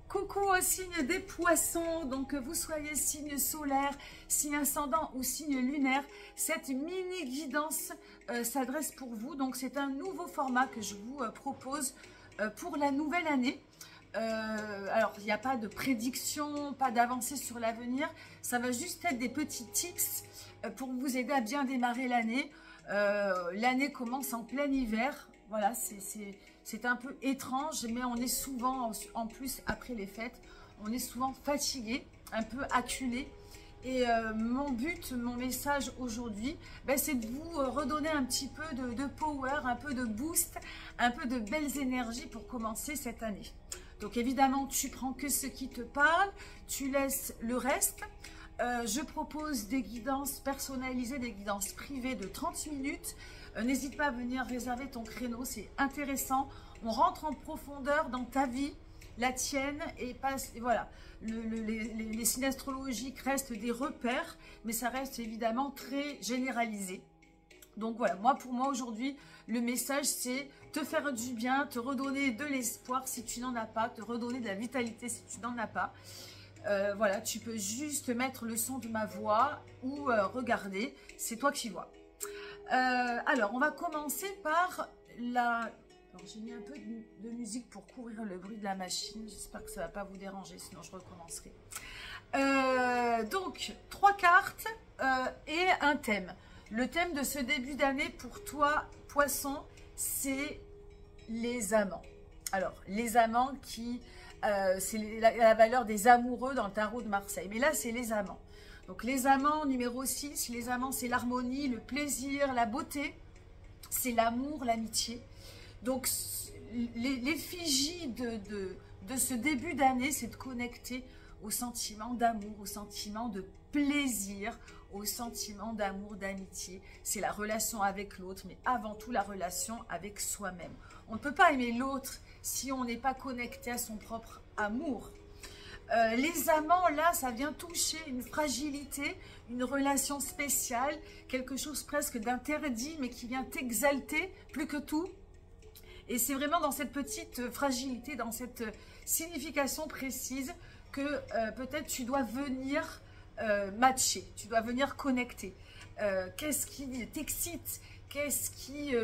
Coucou au signe des poissons, donc que vous soyez signe solaire, signe ascendant ou signe lunaire, cette mini guidance s'adresse pour vous. Donc c'est un nouveau format que je vous propose pour la nouvelle année. Alors il n'y a pas de prédiction, pas d'avancée sur l'avenir, ça va juste être des petits tips pour vous aider à bien démarrer l'année. L'année commence en plein hiver, voilà, c'est un peu étrange, mais on est souvent, en plus après les fêtes, on est souvent fatigué, un peu acculé. Et mon but, mon message aujourd'hui, c'est de vous redonner un petit peu de power, un peu de boost, un peu de belles énergies pour commencer cette année. Donc évidemment, tu prends que ce qui te parle, tu laisses le reste. Je propose des guidances personnalisées, des guidances privées de 30 minutes. N'hésite pas à venir réserver ton créneau, c'est intéressant. On rentre en profondeur dans ta vie, la tienne, et voilà. Les signes astrologiques restent des repères, mais ça reste évidemment très généralisé. Donc voilà, pour moi aujourd'hui, le message c'est te faire du bien, te redonner de l'espoir si tu n'en as pas, te redonner de la vitalité si tu n'en as pas. Voilà, tu peux juste mettre le son de ma voix ou regarder, c'est toi qui vois. Alors, on va commencer par la... J'ai mis un peu de musique pour couvrir le bruit de la machine. J'espère que ça ne va pas vous déranger, sinon je recommencerai. Donc, 3 cartes et un thème. Le thème de ce début d'année pour toi, Poisson, c'est les amants. Alors, les amants qui... c'est la valeur des amoureux dans le tarot de Marseille. Mais là, c'est les amants. Donc les amants, numéro 6, les amants, c'est l'harmonie, le plaisir, la beauté, c'est l'amour, l'amitié. Donc l'effigie de ce début d'année, c'est de connecter au sentiment d'amour, au sentiment de plaisir, au sentiment d'amour, d'amitié. C'est la relation avec l'autre, mais avant tout la relation avec soi-même. On ne peut pas aimer l'autre si on n'est pas connecté à son propre amour. Les amants, là, ça vient toucher une fragilité, une relation spéciale, quelque chose presque d'interdit, mais qui vient t'exalter plus que tout. Et c'est vraiment dans cette petite fragilité, dans cette signification précise que peut-être tu dois venir matcher, tu dois venir connecter. Qu'est-ce qui t'excite? Qu'est-ce qui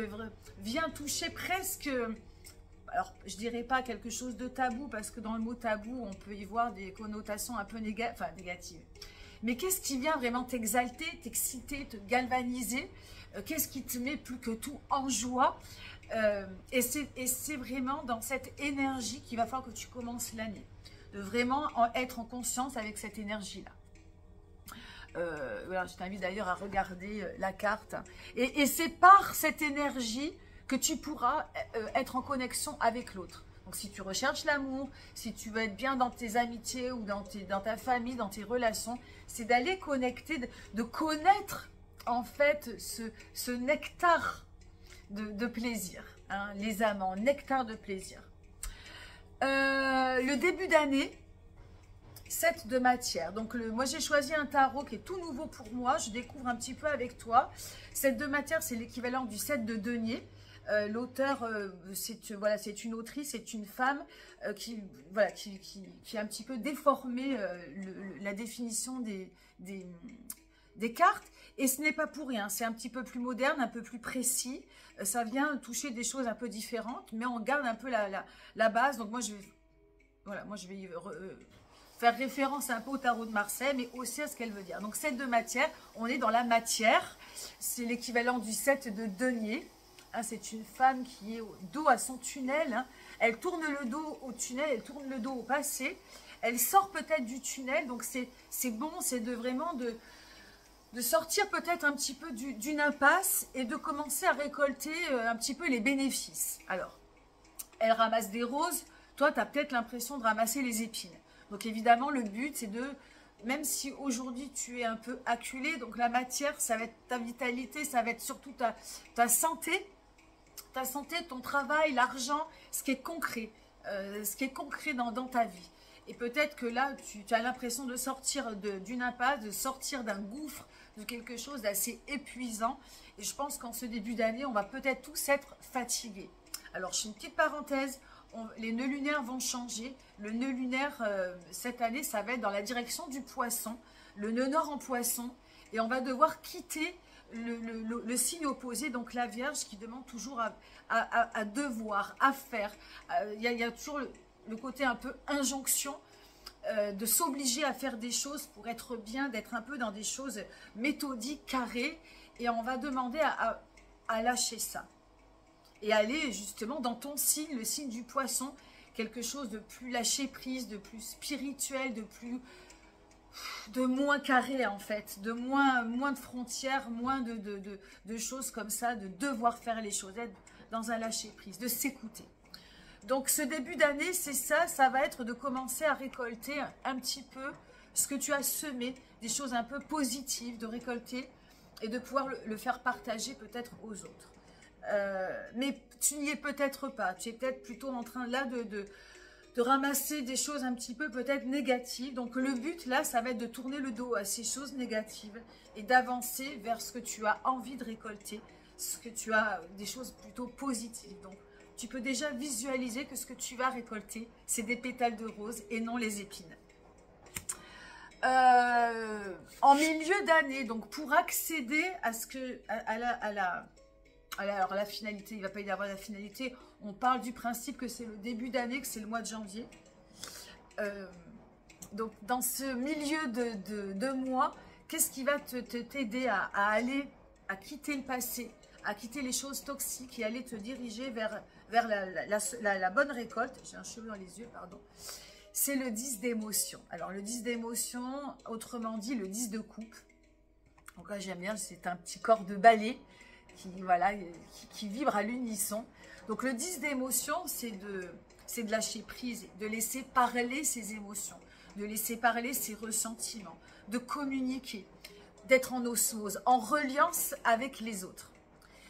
vient toucher presque... Alors, je dirais pas quelque chose de tabou, parce que dans le mot tabou, on peut y voir des connotations un peu négatives. Mais qu'est-ce qui vient vraiment t'exalter, t'exciter, te galvaniser? Qu'est-ce qui te met plus que tout en joie? Et c'est vraiment dans cette énergie qu'il va falloir que tu commences l'année. De vraiment être en conscience avec cette énergie-là. Voilà, je t'invite d'ailleurs à regarder la carte. Et c'est par cette énergie que tu pourras être en connexion avec l'autre. Donc si tu recherches l'amour, si tu veux être bien dans tes amitiés ou dans ta famille, dans tes relations, c'est d'aller connecter, de connaître en fait ce nectar de plaisir, hein, les amants, nectar de plaisir. Le début d'année, 7 de matière. Donc moi j'ai choisi un tarot qui est tout nouveau pour moi, je découvre un petit peu avec toi. 7 de matière, c'est l'équivalent du 7 de denier. L'auteur, c'est une autrice, c'est une femme qui a un petit peu déformé la définition des cartes. Et ce n'est pas pour rien, c'est un petit peu plus moderne, un peu plus précis. Ça vient toucher des choses un peu différentes, mais on garde un peu la base. Donc moi je vais faire référence un peu au tarot de Marseille, mais aussi à ce qu'elle veut dire. Donc 7 de matière, on est dans la matière. C'est l'équivalent du 7 de denier. C'est une femme qui est dos à son tunnel, hein. Elle tourne le dos au tunnel, elle tourne le dos au passé, elle sort peut-être du tunnel, donc c'est bon, c'est vraiment de sortir peut-être un petit peu d'une impasse et de commencer à récolter un petit peu les bénéfices. Alors, elle ramasse des roses, toi tu as peut-être l'impression de ramasser les épines. Donc évidemment le but c'est même si aujourd'hui tu es un peu acculé, donc la matière ça va être ta vitalité, ça va être surtout ta santé, ton travail, l'argent, ce qui est concret dans ta vie. Et peut-être que là, tu as l'impression de sortir d'une impasse, de sortir d'un gouffre, de quelque chose d'assez épuisant. Et je pense qu'en ce début d'année, on va peut-être tous être fatigués. Alors, je fais une petite parenthèse, les nœuds lunaires vont changer. Le nœud lunaire, cette année, ça va être dans la direction du poisson. Le nœud nord en poisson. Et on va devoir quitter le signe opposé, donc la Vierge, qui demande toujours à devoir, à faire. Il y a toujours le côté un peu injonction, de s'obliger à faire des choses pour être bien, d'être un peu dans des choses méthodiques, carrées. Et on va demander à lâcher ça. Et aller justement dans ton signe, le signe du poisson, quelque chose de plus lâcher prise, de plus spirituel, de moins carré en fait, de moins de frontières, moins de choses comme ça, de devoir faire les choses, être dans un lâcher prise, de s'écouter. Donc ce début d'année, c'est ça, ça va être de commencer à récolter un petit peu ce que tu as semé, des choses un peu positives, de récolter et de pouvoir le faire partager peut-être aux autres. Mais tu n'y es peut-être pas, tu es peut-être plutôt en train là de ramasser des choses un petit peu peut-être négatives. Donc le but là, ça va être de tourner le dos à ces choses négatives et d'avancer vers ce que tu as envie de récolter, ce que tu as, des choses plutôt positives. Donc tu peux déjà visualiser que ce que tu vas récolter, c'est des pétales de rose et non les épines. En milieu d'année, donc pour accéder à ce que alors la finalité, il ne va pas y avoir la finalité, on parle du principe que c'est le début d'année, que c'est le mois de janvier. Donc dans ce milieu de mois, qu'est-ce qui va t'aider à quitter le passé, à quitter les choses toxiques et aller te diriger vers la bonne récolte? J'ai un cheveu dans les yeux, pardon. C'est le 10 d'émotion. Alors le 10 d'émotion, autrement dit le 10 de coupe. Donc là j'aime bien, c'est un petit corps de balai qui vibre à l'unisson. Donc le 10 d'émotion, c'est de lâcher prise, de laisser parler ses émotions, de laisser parler ses ressentiments, de communiquer, d'être en osmose, en reliance avec les autres.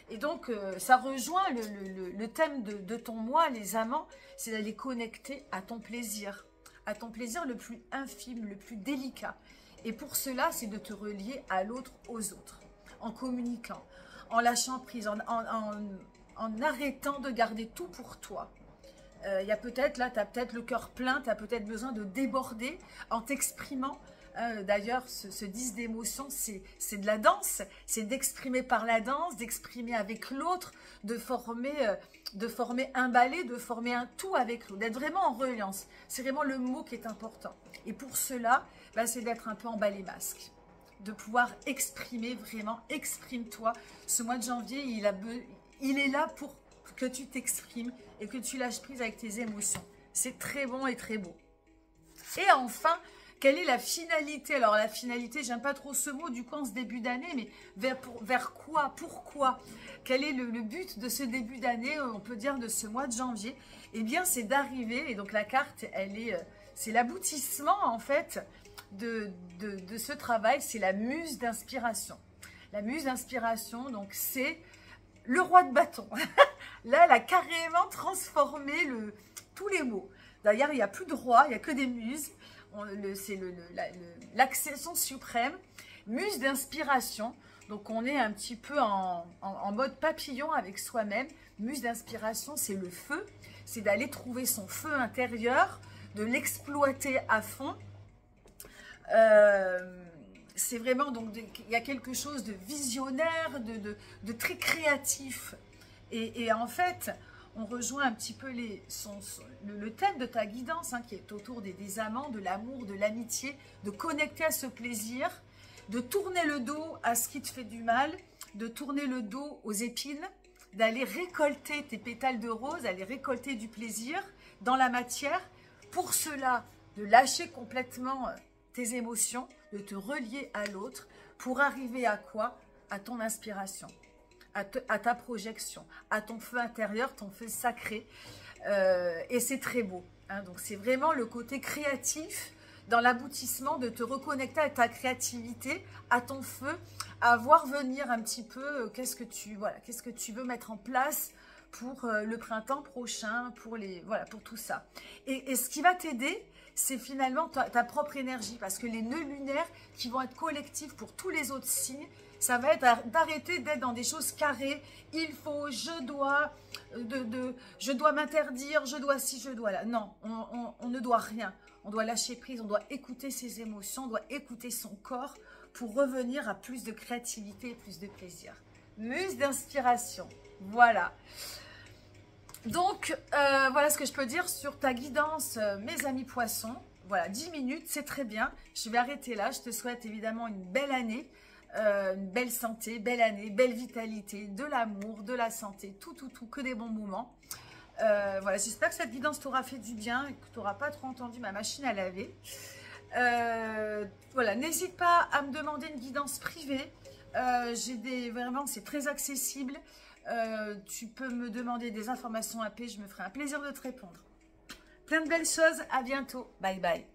Et donc, ça rejoint le thème de ton mois, les amants, c'est d'aller connecter à ton plaisir le plus infime, le plus délicat. Et pour cela, c'est de te relier à l'autre, aux autres, en communiquant, en lâchant prise, en arrêtant de garder tout pour toi. Il y a peut-être, là, tu as peut-être le cœur plein, tu as peut-être besoin de déborder en t'exprimant. D'ailleurs, ce 10 d'émotion, c'est de la danse, c'est d'exprimer par la danse, d'exprimer avec l'autre, de former un ballet, de former un tout avec l'autre, d'être vraiment en reliance. C'est vraiment le mot qui est important. Et pour cela, c'est d'être un peu en ballet masque, de pouvoir exprimer vraiment, exprime-toi. Ce mois de janvier, il est là pour que tu t'exprimes et que tu lâches prise avec tes émotions. C'est très bon et très beau. Et enfin, quelle est la finalité? Alors la finalité, j'aime pas trop ce mot du coup en ce début d'année, mais vers quoi? Pourquoi? Quel est le but de ce début d'année, on peut dire de ce mois de janvier? Eh bien c'est d'arriver, et donc la carte, c'est l'aboutissement en fait de ce travail, c'est la muse d'inspiration. La muse d'inspiration, donc c'est le roi de bâton. Là, elle a carrément transformé tous les mots. D'ailleurs, il n'y a plus de roi, il n'y a que des muses. C'est l'accession suprême, muse d'inspiration. Donc, on est un petit peu en mode papillon avec soi-même. Muse d'inspiration, c'est le feu. C'est d'aller trouver son feu intérieur, de l'exploiter à fond. C'est vraiment, donc, il y a quelque chose de visionnaire, de très créatif. Et en fait, on rejoint un petit peu le thème de ta guidance, hein, qui est autour des amants, de l'amour, de l'amitié, de connecter à ce plaisir, de tourner le dos à ce qui te fait du mal, de tourner le dos aux épines, d'aller récolter tes pétales de rose, d'aller récolter du plaisir dans la matière. Pour cela, de lâcher complètement tes émotions, de te relier à l'autre, pour arriver à quoi? À ton inspiration, à ta projection, à ton feu intérieur, ton feu sacré. Et c'est très beau. Hein, donc c'est vraiment le côté créatif dans l'aboutissement, de te reconnecter à ta créativité, à ton feu, à voir venir un petit peu qu'est-ce que tu veux mettre en place pour le printemps prochain, pour tout ça. Et ce qui va t'aider, c'est finalement ta propre énergie, parce que les nœuds lunaires qui vont être collectifs pour tous les autres signes, Ça va être d'arrêter d'être dans des choses carrées. Il faut, je dois, je dois m'interdire, je dois ci, je dois là. Non, on ne doit rien. On doit lâcher prise, on doit écouter ses émotions, on doit écouter son corps pour revenir à plus de créativité et plus de plaisir. Muse d'inspiration, voilà. Donc, voilà ce que je peux dire sur ta guidance, mes amis poissons. Voilà, 10 minutes, c'est très bien. Je vais arrêter là. Je te souhaite évidemment une belle année, une belle santé, belle année, belle vitalité, de l'amour, de la santé, tout, que des bons moments. Voilà, j'espère que cette guidance t'aura fait du bien et que tu n'auras pas trop entendu ma machine à laver. Voilà, n'hésite pas à me demander une guidance privée. Vraiment, c'est très accessible. Tu peux me demander des informations AP, je me ferai un plaisir de te répondre. Plein de belles choses, à bientôt. Bye bye.